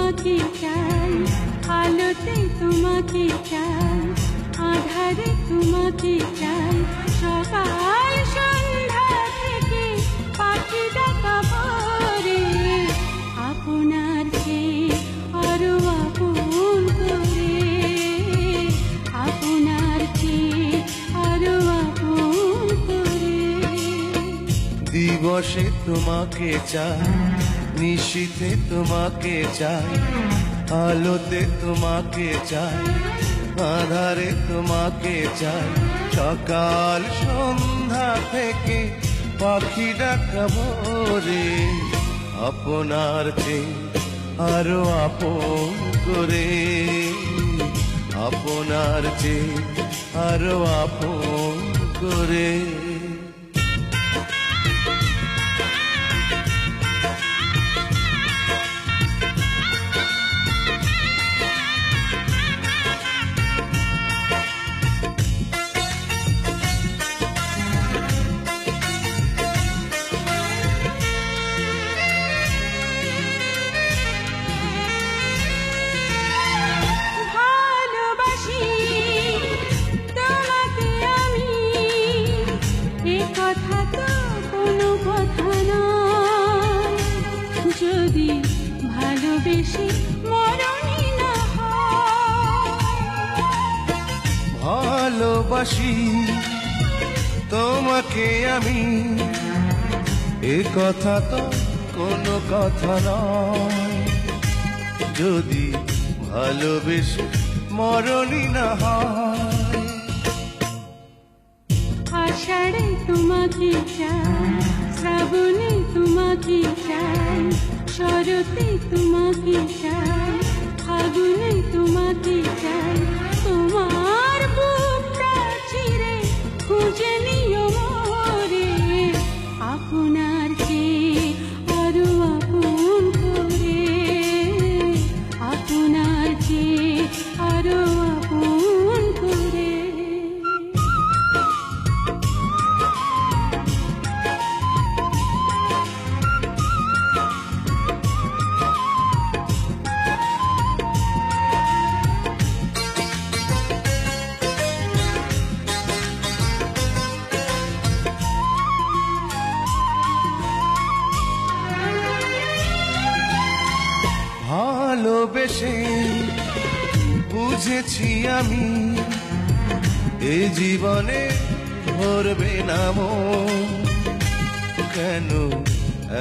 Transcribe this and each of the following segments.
তোমাকে চাই, আলোতে তোমাকে চাই, আধারে তোমাকে চাই, সকাল সন্ধ্যা থেকে পাখি ডাকা ভরে, আপনার চেয়ে আরো আপন করে, আপনার চেয়ে আরো আপন করে। দিবসে তোমাকে চাই, নিশীথে তোমাকে চাই, আলোতে তোমাকে চাই, আধারে তোমাকে চাই, সকাল সন্ধ্যা থেকে পাখি ডাকা ভরে, আপনার চেয়ে আরো আপন করে, আপনার চেয়ে আরো আপন করে। কথা তো কোনো কথা নয়, যদি ভালোবেসে মরণই না হয়। ভালোবাসি তোমাকে আমি, এ কথা তো কোনো কথা নয়, যদি ভালোবেসে মরণই না হয়। আষাঢ়ে তোমাকে চাই, শ্রাবণে তোমাকে চাই, শরতে তোমাকে চাই, ফাগুনে তোমাকে চাই, তোমার বুকটা চিরে খুঁজে নিও মোরে, আপনার চেয়ে আরো আপন করে, আপনার চেয়ে আরো আপন করে। ভালোবেসে বুঝেছি আমি, এ জীবনে ভরবে না মন, কেন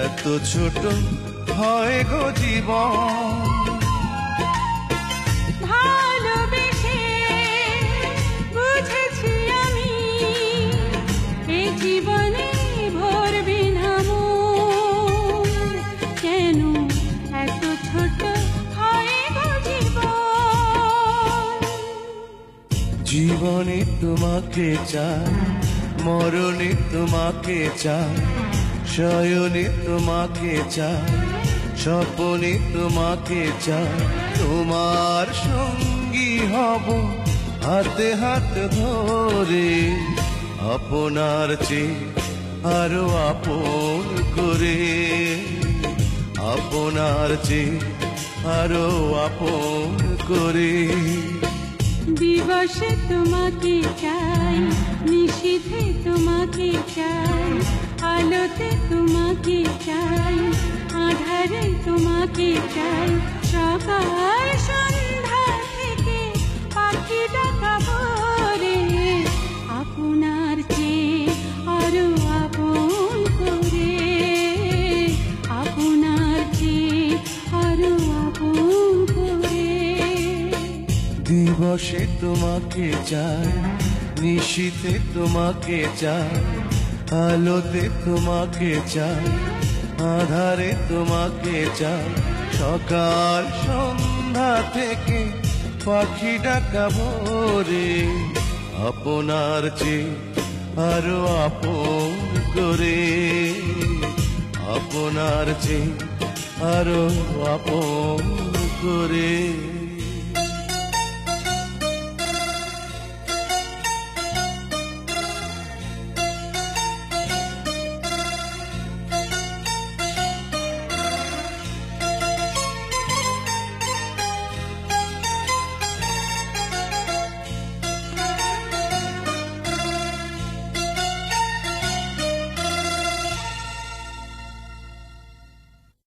এত ছোট হয় গো জীবন। ভালোবেসে বুঝেছি আমি, এ জীবনে ভরবে না মন, কেন এত ছোট হয় গো জীবন। জীবনে তোমাকে চাই, মরণে তোমাকে চাই, শয়নে তোমাকে চাই, স্বপনে তোমাকে চাই, তোমার সঙ্গী হব হাতে হাত ধরে, আপনার চেয়ে আরো আপন করে, আপনার চেয়ে আরো আপন করে। দিবসে তোমাকে চাই, নিশীথে তোমাকে চাই, আলোতে তোমাকে চাই, আধারে তোমাকে চাই, সকাল সন্ধ্যা থেকে পাখি ডাকা ভরে, আপনার চেয়ে আরো আপন করে, আপনার চেয়ে আরো আপন করে। দিবসে তোমাকে চাই, নিশীথে তোমাকে চাই, আলোতে তোমাকে চাই, আধারে তোমাকে চাই, সকাল সন্ধ্যা থেকে পাখি ডাকা ভরে, আপনার চেয়ে আরো আপন করে, আপনার চেয়ে আরো আপন করে।